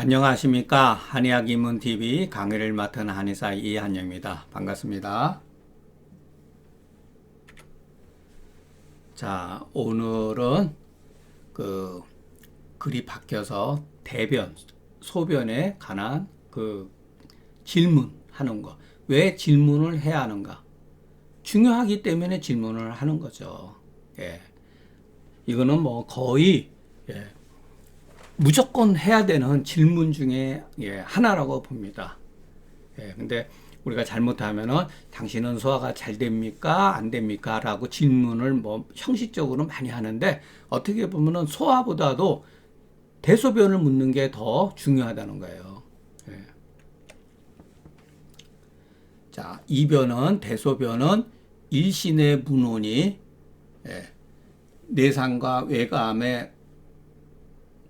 안녕하십니까. 한의학 입문TV 강의를 맡은 한의사 이한영입니다. 반갑습니다. 자, 오늘은 글이 바뀌어서 대변, 소변에 관한 질문하는 거. 왜 질문을 해야 하는가? 중요하기 때문에 질문을 하는 거죠. 예. 이거는 뭐 거의, 무조건 해야 되는 질문 중에 하나라고 봅니다. 근데 우리가 잘못하면은 당신은 소화가 잘 됩니까? 안 됩니까? 라고 질문을 뭐 형식적으로 많이 하는데 어떻게 보면은 소화보다도 대소변을 묻는 게 더 중요하다는 거예요. 자, 이변은 대소변은 일신의 문온이 내상과 외감에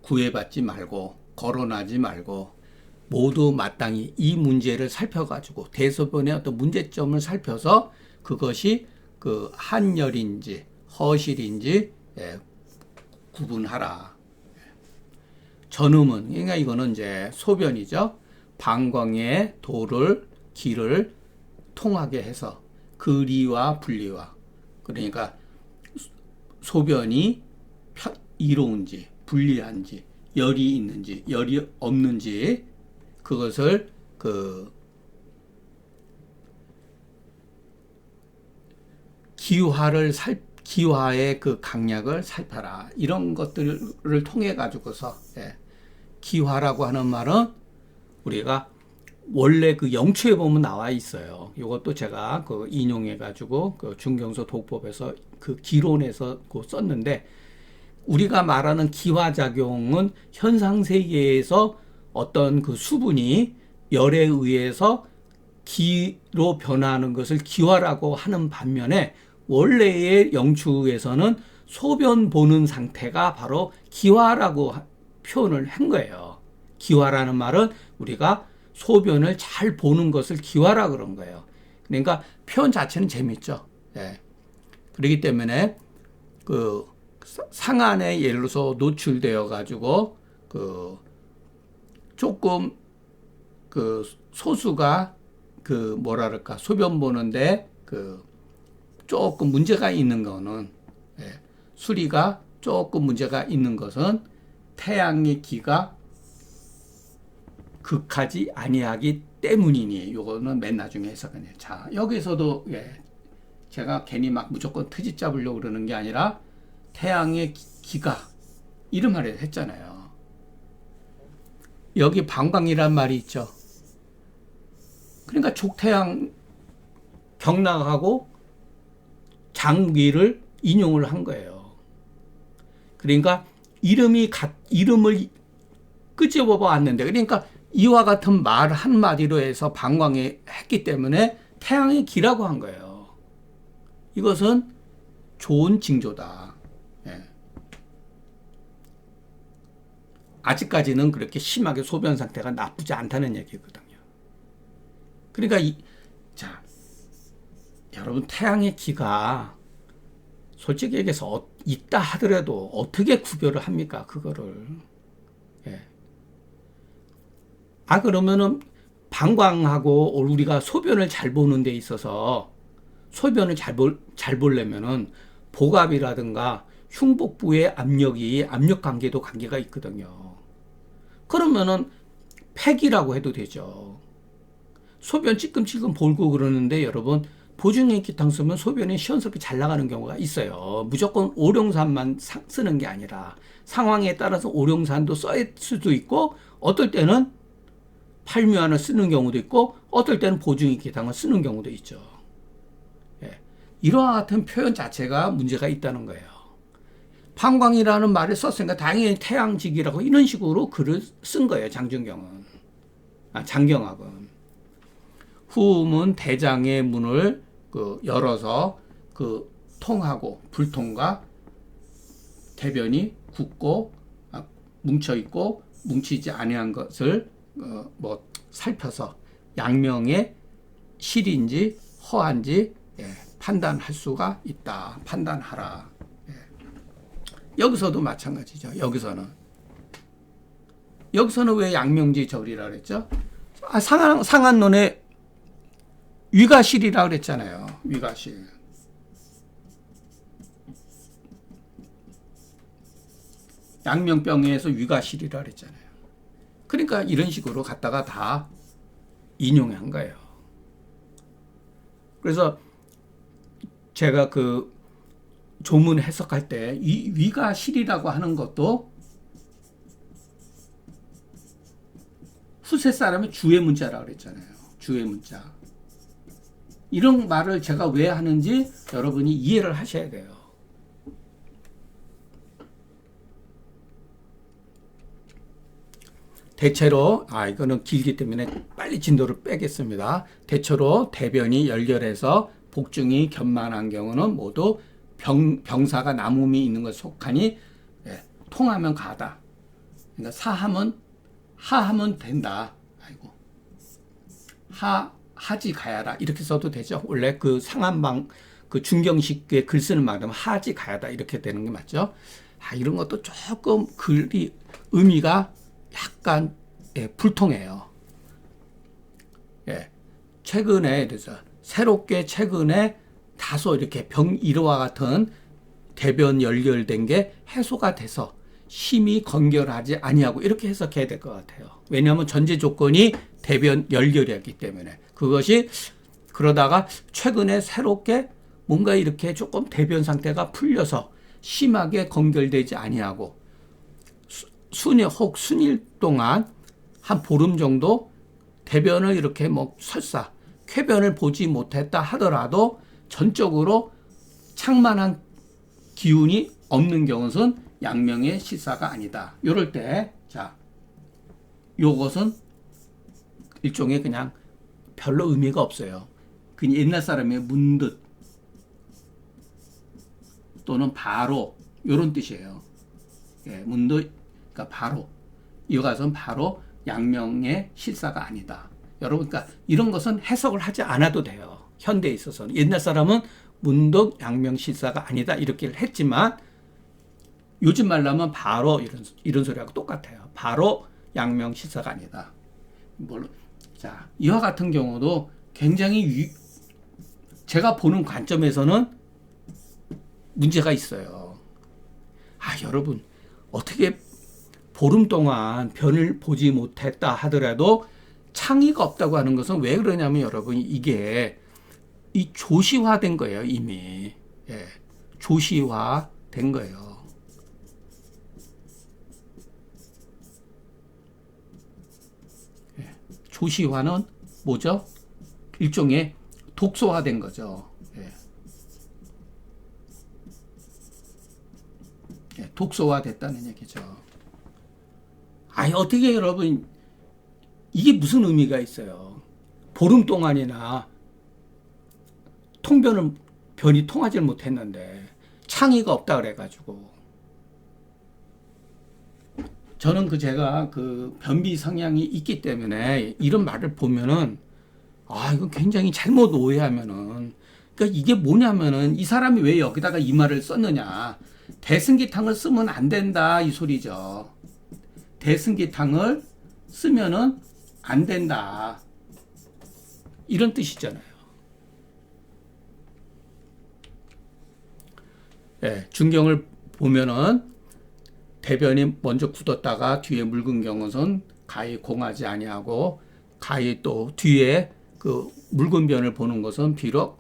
구애받지 말고 거론하지 말고 모두 마땅히 이 문제를 살펴가지고 대소변의 어떤 문제점을 살펴서 그것이 한열인지 허실인지 구분하라. 전음은 그러니까 이거는 이제 소변이죠. 방광의 길을 통하게 해서 근리와 분리와 그러니까 소변이 이로운지 불리한지 열이 있는지 열이 없는지 그것을 기화의 강약을 살펴라. 이런 것들을 통해 가지고서 기화라고 하는 말은 우리가 원래 영추에 보면 나와 있어요. 이것도 제가 인용해 가지고 중경서 독법에서 기론에서 썼는데 우리가 말하는 기화작용은 현상세계에서 어떤 수분이 열에 의해서 기로 변화하는 것을 기화라고 하는 반면에 원래의 영추에서는 소변 보는 상태가 바로 기화라고 표현을 한 거예요. 기화라는 말은 우리가 소변을 잘 보는 것을 기화라 그런 거예요. 그러니까 표현 자체는 재밌죠. 그렇기 때문에 상안에 예를 들어서 노출되어 가지고 조금 소수가 뭐랄까 소변 보는데 조금 문제가 있는 거는 수리가 조금 문제가 있는 것은 태양의 기가 극하지 아니하기 때문이니 요거는 맨 나중에 해석하네요. 자, 여기서도 제가 괜히 막 무조건 트집 잡으려고 그러는 게 아니라 태양의 기가 이런 말을 했잖아요. 여기 방광이란 말이 있죠. 그러니까 족태양 경락하고 장기를 인용을 한 거예요. 그러니까 이름을 끄집어 봤는데 그러니까 이와 같은 말 한마디로 해서 방광에 했기 때문에 태양의 기라고 한 거예요. 이것은 좋은 징조다. 아직까지는 그렇게 심하게 소변 상태가 나쁘지 않다는 얘기거든요. 그러니까 자, 여러분 태양의 기가 솔직히 얘기해서 있다 하더라도 어떻게 구별을 합니까? 그거를. 그러면은 방광하고 우리가 소변을 잘 보는 데 있어서 소변을 잘 보려면은 복압이라든가 흉복부의 압력 관계도 관계가 있거든요. 그러면은 팩이라고 해도 되죠. 소변 찔끔찔끔 볼고 그러는데 여러분 보증액 기탕 쓰면 소변이 시원스럽게 잘 나가는 경우가 있어요. 무조건 오룡산만 쓰는 게 아니라 상황에 따라서 오룡산도 써야 수도 있고 어떨 때는 팔뮤안을 쓰는 경우도 있고 어떨 때는 보증액 기탕을 쓰는 경우도 있죠. 이러한 같은 표현 자체가 문제가 있다는 거예요. 방광이라는 말을 썼으니까 당연히 태양직이라고 이런 식으로 글을 쓴 거예요. 장경학은. 후음은 대장의 문을 열어서 통하고 불통과 대변이 굳고 뭉쳐 있고 뭉치지 아니한 것을 살펴서 양명의 실인지 허한지 판단할 수가 있다. 판단하라. 여기서도 마찬가지죠. 여기서는 여기서는 왜 양명지절이라 그랬죠? 상한론에 위가실이라 그랬잖아요. 위가실. 양명병에서 위가실이라 그랬잖아요. 그러니까 이런 식으로 갖다가 다 인용한 거예요. 그래서 제가 그 조문 해석할 때 이 위가실이라고 하는 것도 후세 사람의 주의 문자라고 그랬잖아요. 주의 문자. 이런 말을 제가 왜 하는지 여러분이 이해를 하셔야 돼요. 대체로 이거는 길기 때문에 빨리 진도를 빼겠습니다. 대체로 대변이 열결해서 복중이 견만한 경우는 모두 병사가 남음이 있는 것 속하니 통하면 가다. 그러니까 하하면 된다. 아이고. 하지 가야다. 이렇게 써도 되죠. 원래 그 상한방 그 중경식의 글 쓰는 말은 하지 가야다. 이렇게 되는 게 맞죠. 이런 것도 조금 글이 의미가 약간 불통해요. 최근에 그래서 새롭게 최근에 다소 이렇게 이러와 같은 대변 열결된 게 해소가 돼서 심히 건결하지 아니하고 이렇게 해석해야 될 것 같아요. 왜냐하면 전제 조건이 대변 열결이었기 때문에 그것이 그러다가 최근에 새롭게 뭔가 이렇게 조금 대변 상태가 풀려서 심하게 건결되지 아니하고 순일 동안 한 보름 정도 대변을 이렇게 설사 쾌변을 보지 못했다 하더라도 전적으로 창만한 기운이 없는 경우는 양명의 실사가 아니다. 이럴 때, 요것은 일종의 그냥 별로 의미가 없어요. 그냥 옛날 사람의 문득 또는 바로 이런 뜻이에요. 문득, 그러니까 바로. 이것은 바로 양명의 실사가 아니다. 여러분, 그러니까 이런 것은 해석을 하지 않아도 돼요. 현대에 있어서는. 옛날 사람은 문득 양명 실사가 아니다. 이렇게 했지만 요즘 말로 하면 바로 이런 소리하고 똑같아요. 바로 양명 실사가 아니다. 이와 같은 경우도 굉장히 제가 보는 관점에서는 문제가 있어요. 여러분, 어떻게 보름 동안 변을 보지 못했다 하더라도 창의가 없다고 하는 것은 왜 그러냐면 여러분, 이게 이 조시화된 거예요, 이미. 조시화된 거예요. 조시화는 뭐죠? 일종의 독소화된 거죠. 독소화됐다는 얘기죠. 어떻게 여러분, 이게 무슨 의미가 있어요? 보름 동안이나 변이 통하지 못했는데 창의가 없다 그래가지고. 저는 제가 변비 성향이 있기 때문에 이런 말을 보면은 이거 굉장히 잘못 오해하면은, 그러니까 이게 뭐냐면은 이 사람이 왜 여기다가 이 말을 썼느냐. 대승기탕을 쓰면 안 된다 이 소리죠. 대승기탕을 쓰면은 안 된다. 이런 뜻이잖아요. 중경을 보면은 대변이 먼저 굳었다가 뒤에 묽은 경우는 가히 공하지 아니하고 가히 또 뒤에 그 묽은 변을 보는 것은 비록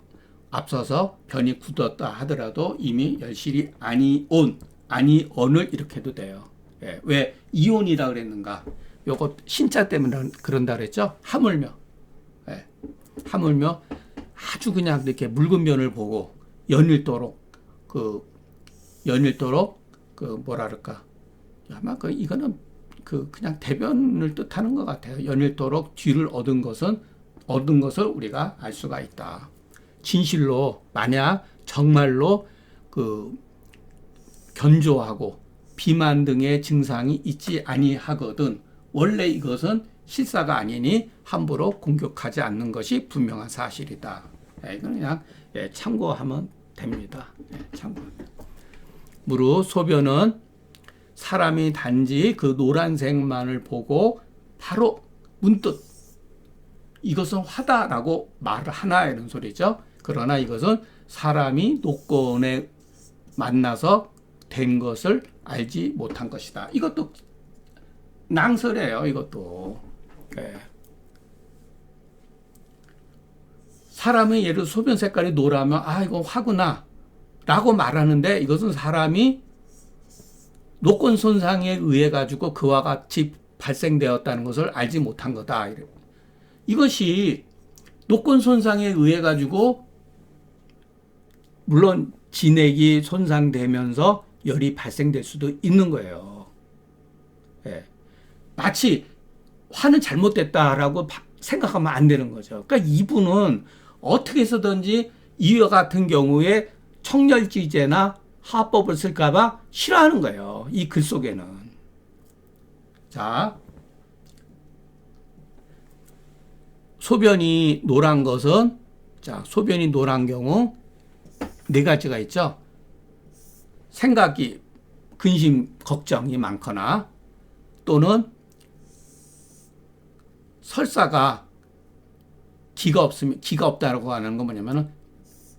앞서서 변이 굳었다 하더라도 이미 열실이 아니온을 이렇게 해도 돼요. 왜 이온이라 그랬는가? 요거 신자 때문에 그런다 그랬죠? 하물며 아주 그냥 이렇게 묽은 변을 보고 연일토록 뭐랄까? 아마 이거는 그냥 대변을 뜻하는 것 같아요. 연일토록 뒤를 얻은 것을 우리가 알 수가 있다. 진실로 만약 정말로 견조하고 비만 등의 증상이 있지 아니하거든 원래 이것은 실사가 아니니 함부로 공격하지 않는 것이 분명한 사실이다. 이건 그냥 참고하면 됩니다. 참고. 무릇 소변은 사람이 단지 그 노란색만을 보고 바로 문득 이것은 화다라고 말을 하나 이런 소리죠. 그러나 이것은 사람이 노건에 만나서 된 것을 알지 못한 것이다. 이것도 낭설이에요. 이것도. 네. 사람의 예를 들어 소변 색깔이 노라면 아 이건 화구나 라고 말하는데 이것은 사람이 노건 손상에 의해 가지고 그와 같이 발생되었다는 것을 알지 못한 거다. 이것이 노건 손상에 의해 가지고 물론 진액이 손상되면서 열이 발생될 수도 있는 거예요. 예. 마치 화는 잘못됐다라고 생각하면 안 되는 거죠. 그러니까 이분은 어떻게 해서든지 이와 같은 경우에 청열지제나 화법을 쓸까봐 싫어하는 거예요. 이 글 속에는. 자, 소변이 노란 것은, 자, 소변이 노란 경우 네 가지가 있죠. 생각이, 근심, 걱정이 많거나 또는 설사가 기가 없다라고 하는 건 뭐냐면은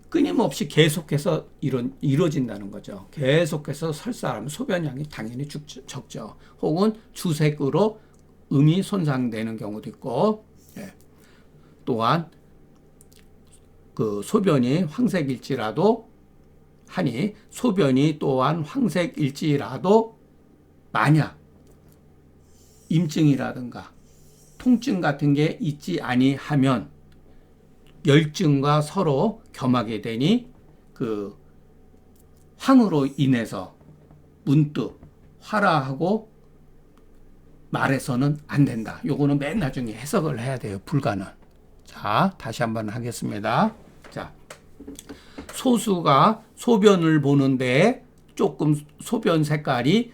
끊임없이 계속해서 이루어진다는 거죠. 계속해서 설사하면 소변량이 당연히 적죠. 혹은 주색으로 음이 손상되는 경우도 있고, 예. 또한 그 소변이 황색일지라도 하니 소변이 또한 황색일지라도 만약 임증이라든가 통증 같은 게 있지 아니하면 열증과 서로 겸하게 되니 그 황으로 인해서 문득 화라하고 말해서는 안 된다. 요거는 맨 나중에 해석을 해야 돼요. 불가는. 자, 다시 한번 하겠습니다. 자, 소수가 소변을 보는데 조금 소변 색깔이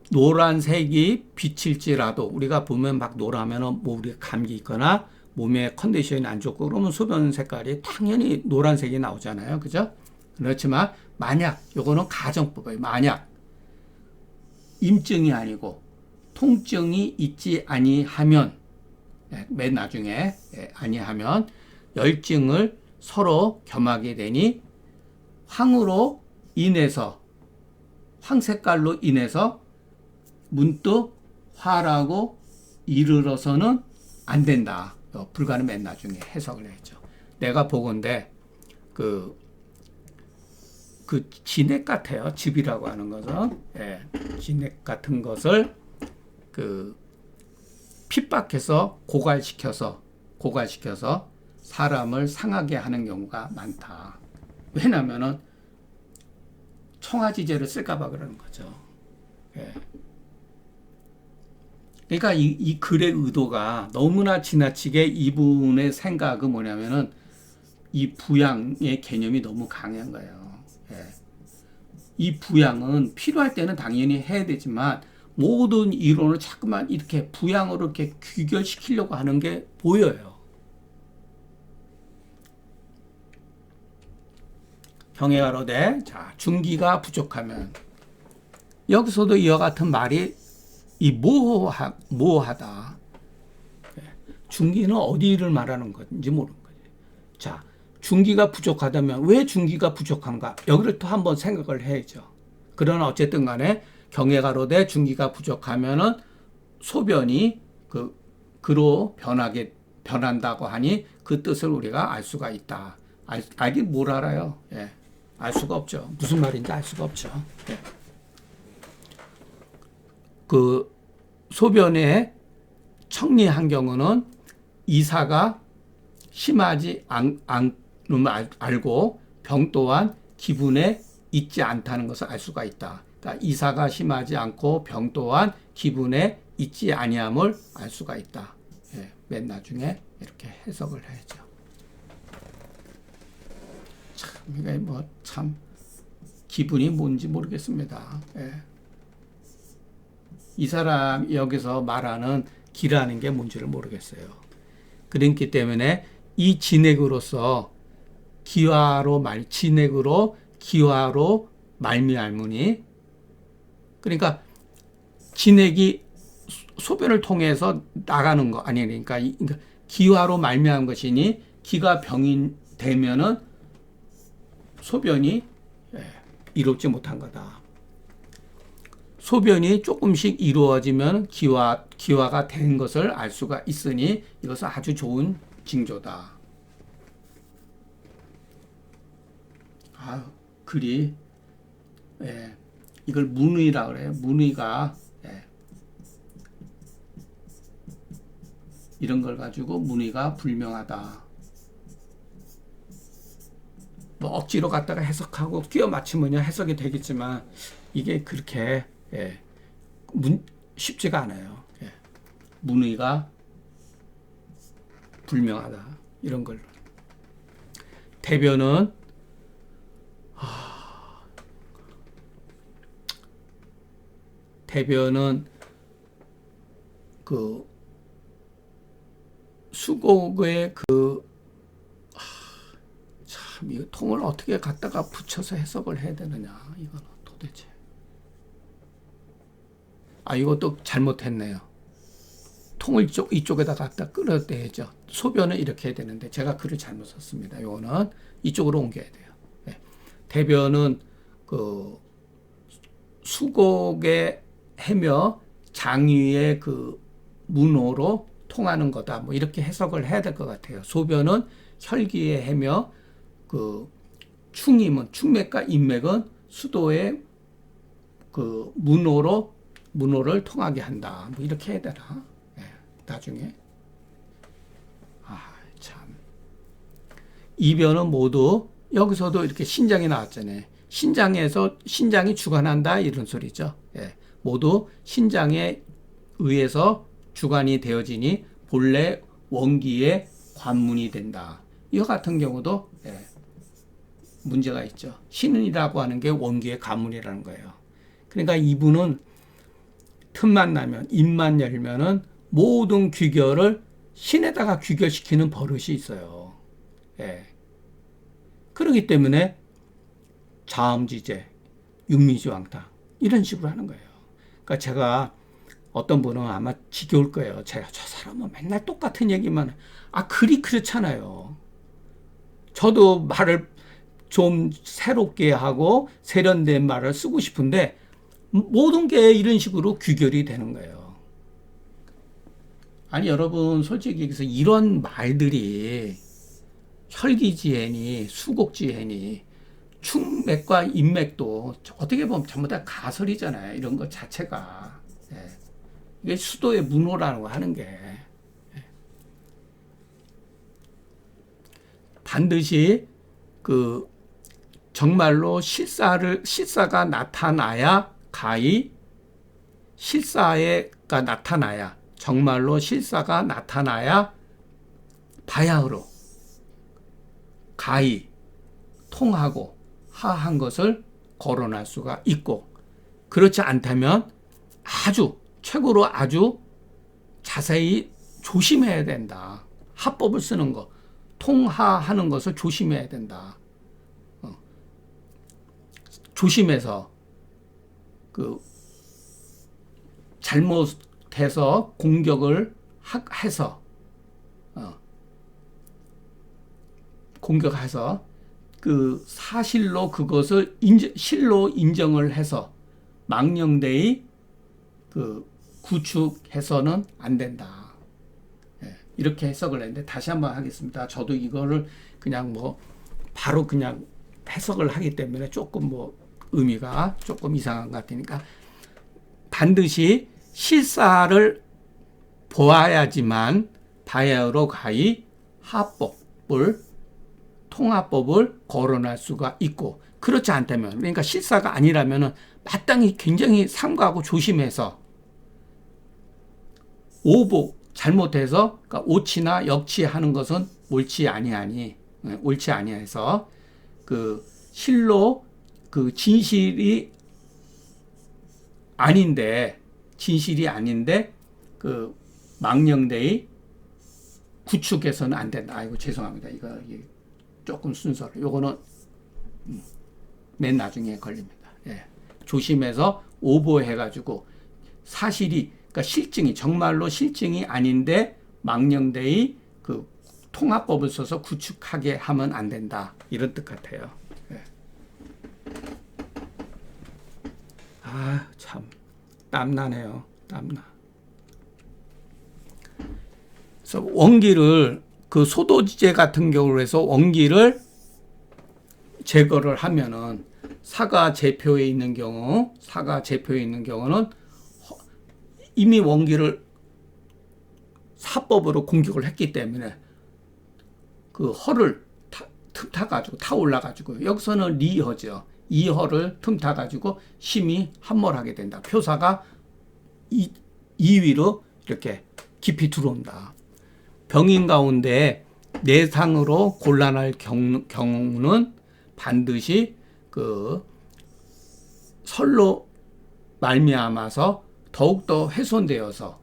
노란색이 비칠지라도 우리가 보면 막 노라면은 뭐 우리가 감기 있거나 몸의 컨디션이 안 좋고 그러면 소변 색깔이 당연히 노란색이 나오잖아요. 그죠? 그렇지만 만약 요거는 가정법이에요. 만약 임증이 아니고 통증이 있지 아니하면 맨 나중에 아니하면 열증을 서로 겸하게 되니 황으로 인해서 황색깔로 인해서 문득 화라고 이르러서는 안 된다. 불가는 맨 나중에 해석을 했죠. 내가 보건대 그 진액 같아요. 즙이라고 하는 것은 진액 같은 것을 그 핍박해서 고갈시켜서 사람을 상하게 하는 경우가 많다. 왜냐면은 청아지제를 쓸까봐 그러는 거죠. 예. 그러니까 이 글의 의도가 너무나 지나치게 이분의 생각은 뭐냐면은 이 부양의 개념이 너무 강한 거예요. 예. 이 부양은 필요할 때는 당연히 해야 되지만 모든 이론을 자꾸만 이렇게 부양으로 이렇게 귀결시키려고 하는 게 보여요. 경외가로되 자 중기가 부족하면 여기서도 이와 같은 말이 이 모호하다. 중기는 어디를 말하는 건지 모르는 거지. 자, 중기가 부족하다면 왜 중기가 부족한가? 여기를 또 한번 생각을 해야죠. 그러나 어쨌든 간에 경외가로되 중기가 부족하면은 소변이 그로 변한다고 하니 그 뜻을 우리가 알 수가 있다. 알긴 뭘 알아요? 예. 알 수가 없죠. 무슨 말인지 알 수가 없죠. 예. 그 소변에 청리한 경우는 이사가 심하지 않음을 알고 병 또한 기분에 있지 않다는 것을 알 수가 있다. 그러니까 이사가 심하지 않고 병 또한 기분에 있지 아니함을 알 수가 있다. 예, 맨 나중에 이렇게 해석을 해야죠. 참 이게 뭐 참 기분이 뭔지 모르겠습니다. 예. 이 사람 여기서 말하는 기라는 게 뭔지를 모르겠어요. 그렇기 때문에 이 진액으로서 진액으로 기화로 말미암으니 그러니까 진액이 소변을 통해서 나가는 거 아니 그러니까 기화로 말미암은 것이니 기가 병이 되면은 소변이 이롭지 못한 거다. 소변이 조금씩 이루어지면 기화가 된 것을 알 수가 있으니 이것은 아주 좋은 징조다. 글이 이걸 문의라 그래요. 문의가 이런 걸 가지고 문의가 불명하다. 뭐 억지로 갖다가 해석하고 끼워 맞추면 해석이 되겠지만 이게 그렇게 쉽지가 않아요. 문의가 불명하다. 이런 걸로. 대변은 그 수곡의 참 이 통을 어떻게 갖다가 붙여서 해석을 해야 되느냐 이거는 도대체. 이것도 잘못했네요. 통을 이쪽에다 갖다 끌어대야죠. 소변을 이렇게 해야 되는데 제가 글을 잘못 썼습니다. 이거는 이쪽으로 옮겨야 돼요. 대변은 그 수곡의 해며 장위의 그 문호로 통하는 거다. 뭐 이렇게 해석을 해야 될 것 같아요. 소변은 혈기의 해며 그 충맥과 인맥은 수도의 그 문호를 통하게 한다. 뭐 이렇게 해야 되나? 나중에. 참. 이변은 모두 여기서도 이렇게 신장이 나왔잖아요. 신장이 주관한다 이런 소리죠. 모두 신장에 의해서 주관이 되어지니 본래 원기의 관문이 된다. 이와 같은 경우도 문제가 있죠. 신이라고 하는 게 원기의 관문이라는 거예요. 그러니까 이분은 틈만 나면 입만 열면은 모든 귀결을 신에다가 귀결시키는 버릇이 있어요. 그렇기 때문에 자음지제, 육미지왕탕 이런 식으로 하는 거예요. 그러니까 제가 어떤 분은 아마 지겨울 거예요. 저 사람은 맨날 똑같은 얘기만 글이 그렇잖아요. 저도 말을 좀 새롭게 하고 세련된 말을 쓰고 싶은데 모든 게 이런 식으로 귀결이 되는 거예요. 여러분 솔직히 얘기해서 이런 말들이 혈기지혜니 수곡지혜니 충맥과 인맥도 어떻게 보면 전부 다 가설이잖아요. 이런 것 자체가. 이게 수도의 문호라는 거 하는 게. 반드시 그 정말로 실사가 나타나야 실사가 나타나야 정말로 실사가 나타나야 바야흐로 가히 통하고 하한 것을 거론할 수가 있고, 그렇지 않다면 최고로 아주 자세히 조심해야 된다. 합법을 쓰는 거, 통하하는 것을 조심해야 된다. 조심해서 잘못해서 공격을 해서 그 사실로 그것을 실로 인정을 해서 망령되이 구축해서는 안 된다. 이렇게 해석을 했는데 다시 한번 하겠습니다. 저도 이거를 그냥 바로 그냥 해석을 하기 때문에 조금 의미가 조금 이상한 것 같으니까 반드시 실사를 보아야지만 바야흐로 가히 통합법을 거론할 수가 있고, 그렇지 않다면, 그러니까 실사가 아니라면은 마땅히 굉장히 삼가하고 조심해서 잘못해서 그러니까 오치나 역치하는 것은 옳지 아니해서 실로 진실이 아닌데 망령되이 구축해서는 안 된다. 죄송합니다. 이거 조금 순서를 요거는 맨 나중에 걸립니다. 조심해서 오보해가지고 사실이, 그러니까 실증이, 정말로 실증이 아닌데 망령되이 그 통합법을 써서 구축하게 하면 안 된다. 이런 뜻 같아요. 예. 아, 참. 땀나네요. 땀나. 그래서 원기를, 그 소도지제 같은 경우로 해서 원기를 제거를 하면은 사가 제표에 있는 경우는 이미 원기를 사법으로 공격을 했기 때문에 그 허를 틈타가지고 타올라가지고, 여기서는 리허죠. 이 허를 틈타가지고 심히 함몰하게 된다. 표사가 2위로 이렇게 깊이 들어온다. 병인 가운데 내상으로 곤란할 경우는 반드시 그 설로 말미암아서 더욱더 훼손되어서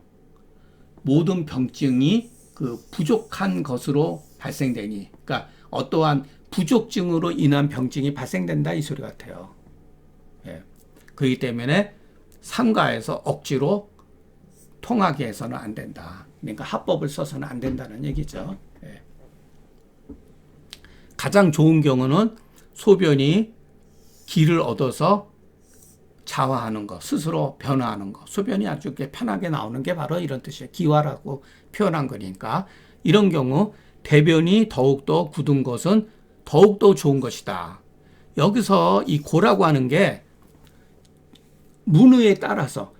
모든 병증이 그 부족한 것으로 발생되니, 그러니까 어떠한 부족증으로 인한 병증이 발생된다, 이 소리 같아요. 예. 그렇기 때문에 삼가에서 억지로 통하게 해서는 안 된다. 그러니까 합법을 써서는 안 된다는 얘기죠. 예. 가장 좋은 경우는 소변이 기를 얻어서 자화하는 것, 스스로 변화하는 것, 소변이 아주 편하게 나오는 게 바로 이런 뜻이에요. 기화라고 표현한 거니까. 이런 경우 대변이 더욱더 굳은 것은 더욱더 좋은 것이다. 여기서 이 고라고 하는 게 문의에 따라서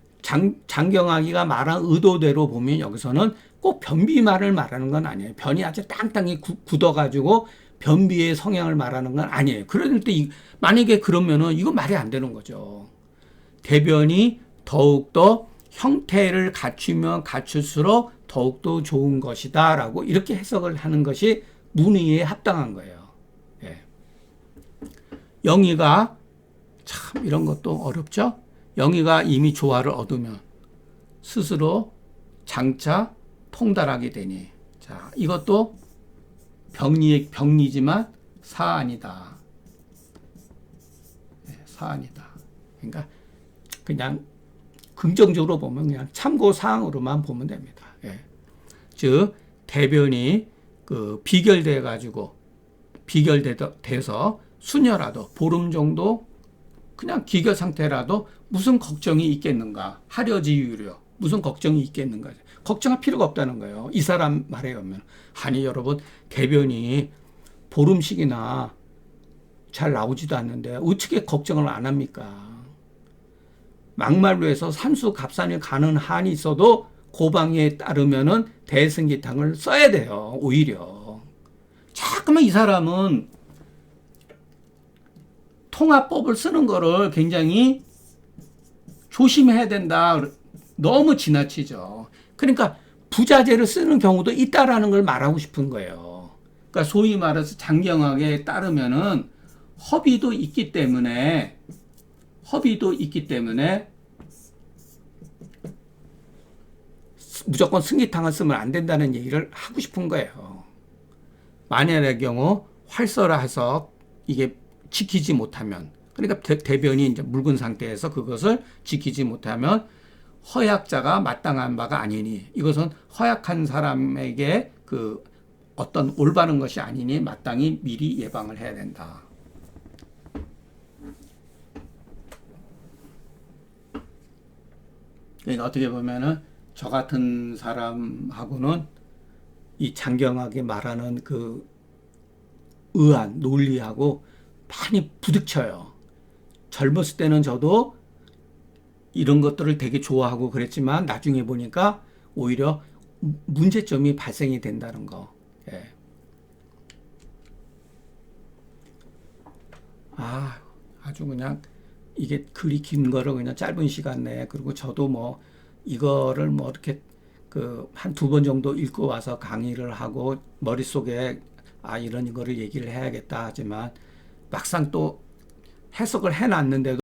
장경학이가 말한 의도대로 보면 여기서는 꼭 변비말을 말하는 건 아니에요. 변이 아주 땅땅히 굳어가지고 변비의 성향을 말하는 건 아니에요. 그럴 때 만약에 그러면은 이거 말이 안 되는 거죠. 대변이 더욱더 형태를 갖추면 갖출수록 더욱더 좋은 것이다 라고 이렇게 해석을 하는 것이 문의에 합당한 거예요. 예. 영의가, 참 이런 것도 어렵죠. 영의가 이미 조화를 얻으면 스스로 장차 통달하게 되니, 자, 이것도 병리지만 사안이다. 네, 사안이다. 그러니까 그냥 긍정적으로 보면 그냥 참고 사항으로만 보면 됩니다. 예. 즉 대변이 그 비결돼서 수녀라도 보름 정도 그냥 기결 상태라도 무슨 걱정이 있겠는가? 하려지유려. 무슨 걱정이 있겠는가? 걱정할 필요가 없다는 거예요. 이 사람 말에 의하면. 아니 여러분, 대변이 보름씩이나 잘 나오지도 않는데 어떻게 걱정을 안 합니까? 막말로 해서 산수 갑산일 가는 한이 있어도 고방에 따르면은 대승기탕을 써야 돼요. 오히려. 자꾸만 이 사람은 통합법을 쓰는 거를 굉장히 조심해야 된다. 너무 지나치죠. 그러니까 부자재를 쓰는 경우도 있다라는 걸 말하고 싶은 거예요. 그러니까 소위 말해서 장경학에 따르면은 허비도 있기 때문에 무조건 승기탕을 쓰면 안 된다는 얘기를 하고 싶은 거예요. 만약의 경우 활설화해서 이게 지키지 못하면, 그러니까 대변이 이제 묽은 상태에서 그것을 지키지 못하면 허약자가 마땅한 바가 아니니, 이것은 허약한 사람에게 그 어떤 올바른 것이 아니니 마땅히 미리 예방을 해야 된다. 그러니까 어떻게 보면은 저 같은 사람하고는 이 장경학이 말하는 그 의안, 논리하고 많이 부딪혀요. 젊었을 때는 저도 이런 것들을 되게 좋아하고 그랬지만 나중에 보니까 오히려 문제점이 발생이 된다는 거. 예. 아주 그냥 이게 글이 긴 거를 그냥 짧은 시간 내에, 그리고 저도 뭐 이거를 뭐 이렇게 그 한 두 번 정도 읽고 와서 강의를 하고 머릿속에 이런 거를 얘기를 해야겠다 하지만 막상 또 해석을 해놨는데도